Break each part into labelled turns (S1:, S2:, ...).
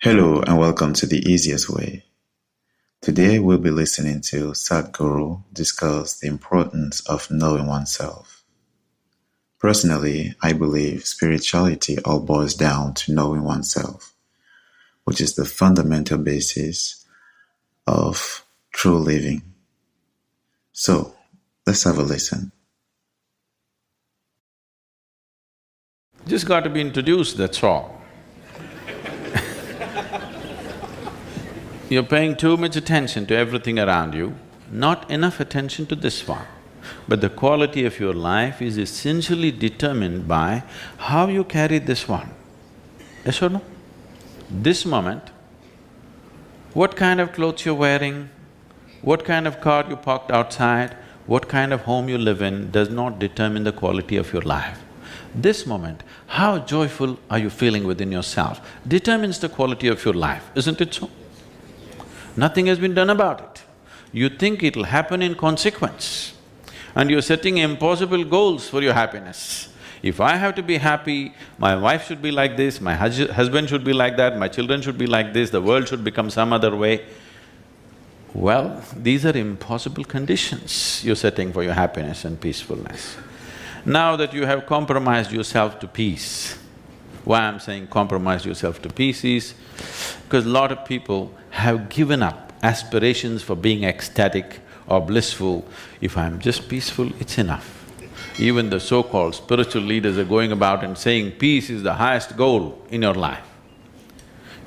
S1: Hello and welcome to The Easiest Way. Today we'll be listening to Sadhguru discuss the importance of knowing oneself. Personally, I believe spirituality all boils down to knowing oneself, which is the fundamental basis of true living. So, let's have a listen.
S2: Just got to be introduced, that's all. You're paying too much attention to everything around you, not enough attention to this one. But the quality of your life is essentially determined by how you carry this one. Yes or no? This moment, what kind of clothes you're wearing, what kind of car you parked outside, what kind of home you live in does not determine the quality of your life. This moment, how joyful are you feeling within yourself determines the quality of your life, isn't it so? Nothing has been done about it. You think it'll happen in consequence and you're setting impossible goals for your happiness. If I have to be happy, my wife should be like this, my husband should be like that, my children should be like this, the world should become some other way. Well, these are impossible conditions you're setting for your happiness and peacefulness. Now that you have compromised yourself to peace, why I'm saying compromise yourself to peace is because a lot of people have given up aspirations for being ecstatic or blissful. If I'm just peaceful, it's enough. Even the so-called spiritual leaders are going about and saying peace is the highest goal in your life.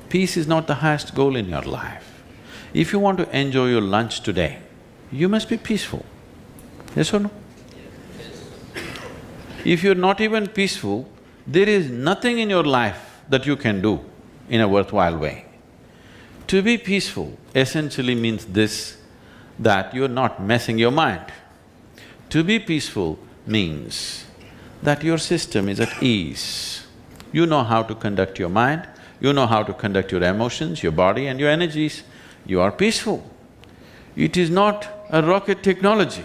S2: Peace is not the highest goal in your life. If you want to enjoy your lunch today, you must be peaceful. Yes or no? If you're not even peaceful, there is nothing in your life that you can do in a worthwhile way. To be peaceful essentially means this, that you're not messing your mind. To be peaceful means that your system is at ease. You know how to conduct your mind, you know how to conduct your emotions, your body and your energies. You are peaceful. It is not a rocket technology,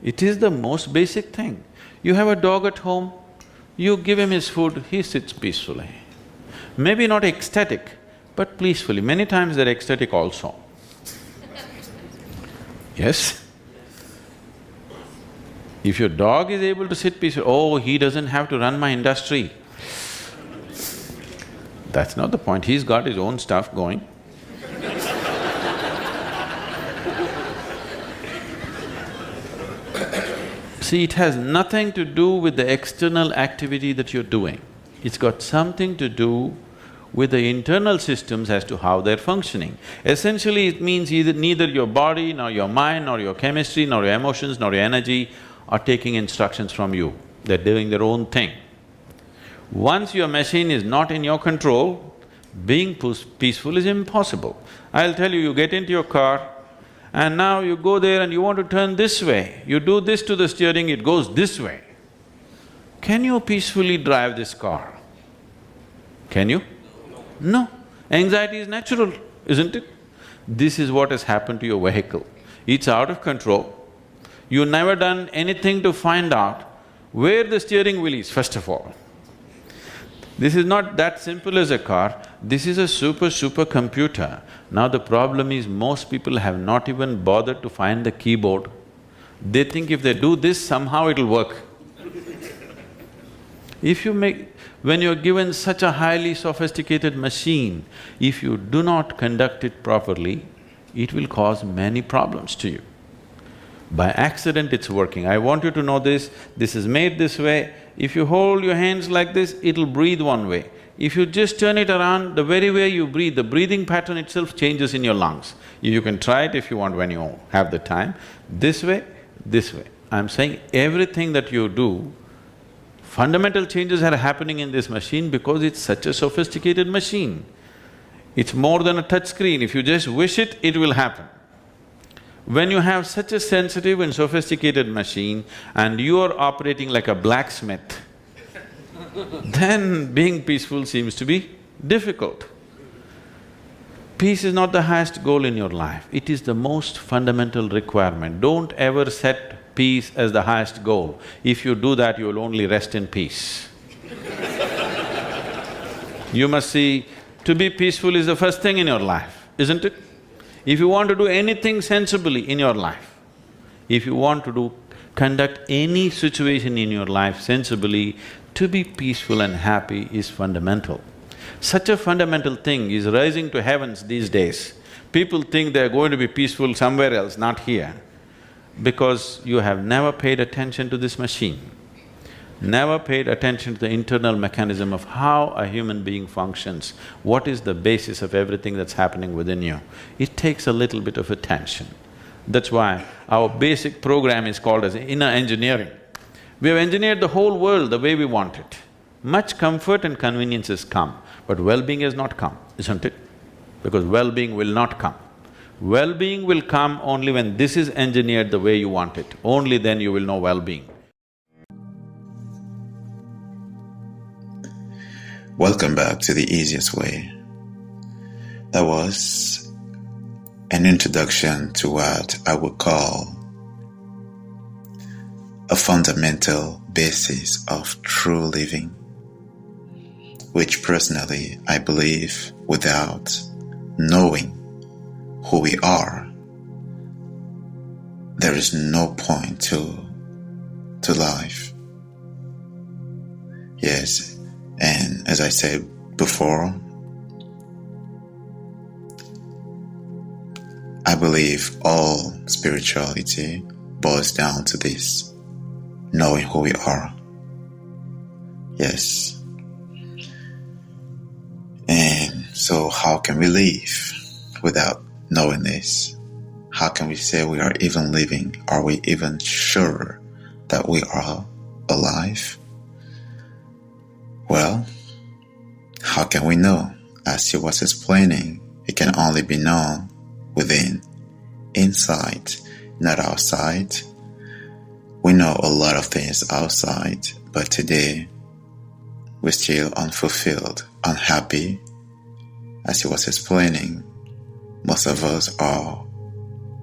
S2: it is the most basic thing. You have a dog at home, you give him his food, he sits peacefully. Maybe not ecstatic, but peacefully. Many times they're ecstatic also. Yes? If your dog is able to sit peacefully, oh, he doesn't have to run my industry. That's not the point, he's got his own stuff going. See, it has nothing to do with the external activity that you're doing. It's got something to do with the internal systems as to how they're functioning. Essentially, it means neither your body, nor your mind, nor your chemistry, nor your emotions, nor your energy are taking instructions from you. They're doing their own thing. Once your machine is not in your control, being peaceful is impossible. I'll tell you, you get into your car, and now you go there and you want to turn this way, you do this to the steering, it goes this way. Can you peacefully drive this car? Can you? No. Anxiety is natural, isn't it? This is what has happened to your vehicle. It's out of control. You've never done anything to find out where the steering wheel is, first of all. This is not that simple as a car, this is a super computer. Now the problem is most people have not even bothered to find the keyboard. They think if they do this, somehow it'll work. When you're given such a highly sophisticated machine, if you do not conduct it properly, it will cause many problems to you. By accident it's working. I want you to know this is made this way. If you hold your hands like this, it'll breathe one way. If you just turn it around, the very way you breathe, the breathing pattern itself changes in your lungs. You can try it if you want when you have the time. This way, this way. I'm saying everything that you do, fundamental changes are happening in this machine because it's such a sophisticated machine. It's more than a touch screen, if you just wish it, it will happen. When you have such a sensitive and sophisticated machine and you are operating like a blacksmith, then being peaceful seems to be difficult. Peace is not the highest goal in your life, it is the most fundamental requirement. Don't ever set peace as the highest goal. If you do that, you will only rest in peace. You must see To be peaceful is the first thing in your life, isn't it? If you want to do anything sensibly in your life, if you want to conduct any situation in your life sensibly, to be peaceful and happy is fundamental. Such a fundamental thing is rising to heavens these days. People think they're going to be peaceful somewhere else, not here, because you have never paid attention to this machine, never paid attention to the internal mechanism of how a human being functions, what is the basis of everything that's happening within you. It takes a little bit of attention. That's why our basic program is called as inner engineering. We have engineered the whole world the way we want it. Much comfort and convenience has come, but well-being has not come, isn't it? Because well-being will not come. Well-being will come only when this is engineered the way you want it. Only then you will know well-being.
S1: Welcome back to The Easiest Way. That was an introduction to what I would call a fundamental basis of true living, which personally I believe without knowing who we are, there is no point to life. Yes, and as I said before, I believe all spirituality boils down to this, knowing who we are. Yes. And so how can we live without knowing this? How can we say we are even living? Are we even sure that we are alive? Well, how can we know? As he was explaining, it can only be known within, inside, not outside. We know a lot of things outside, but today we're still unfulfilled, unhappy. As he was explaining, most of us are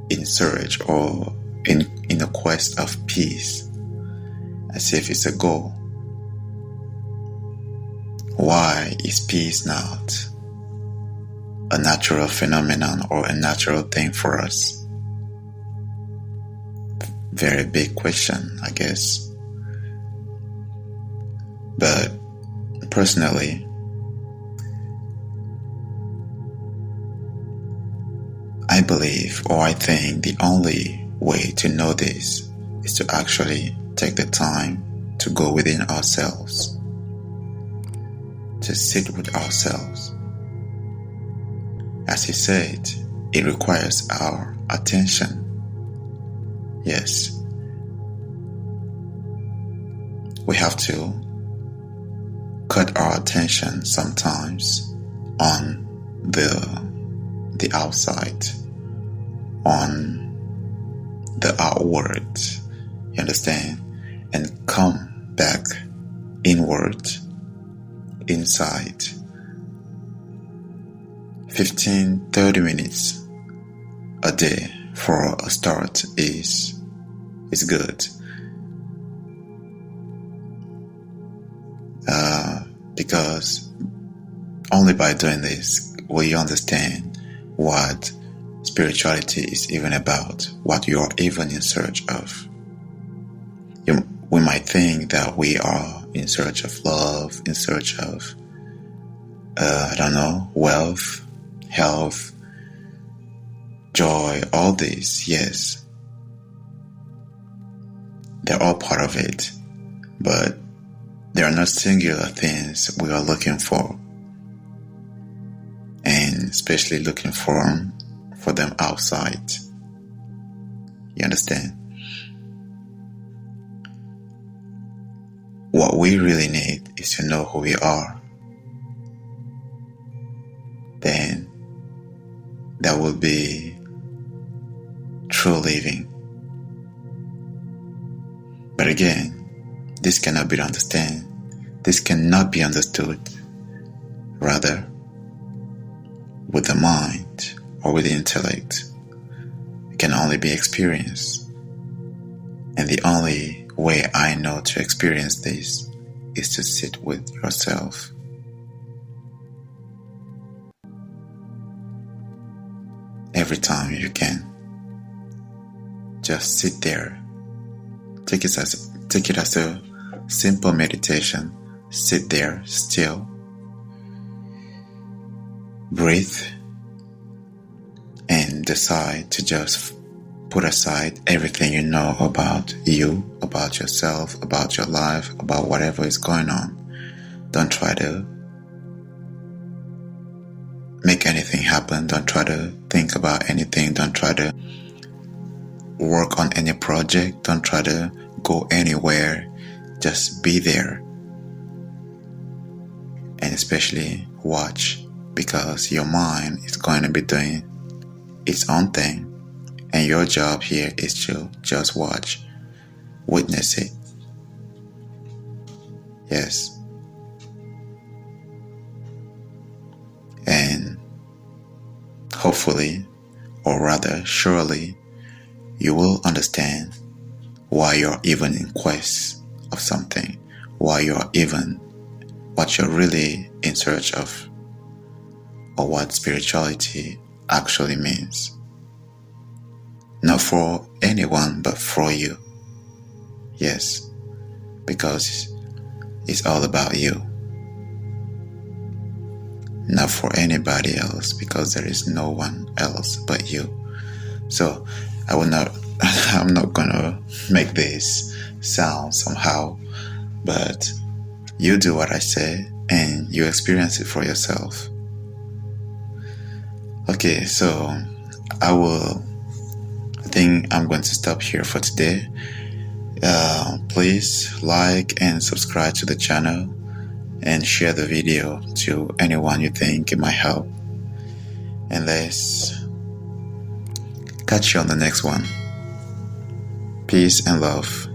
S1: in search or in a quest of peace, as if it's a goal. Why is peace not a natural phenomenon or a natural thing for us? Very big question, I guess. But personally, I believe or I think the only way to know this is to actually take the time to go within ourselves, to sit with ourselves. As he said, it requires our attention. Yes. We have to cut our attention sometimes on the outside, on the outward, you understand? And come back inward, inside. 15-30 minutes a day for a start is good. Because only by doing this will you understand what spirituality is even about, what you are even in search of. We might think that we are in search of love, in search of, wealth, health, joy, all these, yes. They're all part of it, but they are not singular things we are looking for, and especially looking for them outside. You understand? What we really need is to know who we are. Then that will be true living. But again, this cannot be understood. This cannot be understood, rather, with the mind or with the intellect. It can only be experienced. And the only way I know to experience this is to sit with yourself. every time you can. Just sit there. Take it as a simple meditation. Sit there still. Breathe and decide to just put aside everything you know about you, about yourself, about your life, about whatever is going on. Don't try to make anything happen. Don't try to think about anything. Don't try to work on any project. Don't try to go anywhere. Just be there. And especially watch, because your mind is going to be doing its own thing. And your job here is to just watch, witness it. Yes. And hopefully, or rather surely, you will understand why you're even in quest of something, why you're even what you're really in search of, or what spirituality actually means. Not for anyone, but for you. Yes, because it's all about you. Not for anybody else, because there is no one else but you. So I'm not gonna make this sound somehow, but you do what I say and you experience it for yourself. Okay, so I think I'm going to stop here for today. Please like and subscribe to the channel and share the video to anyone you think it might help. And let's catch you on the next one. Peace and love.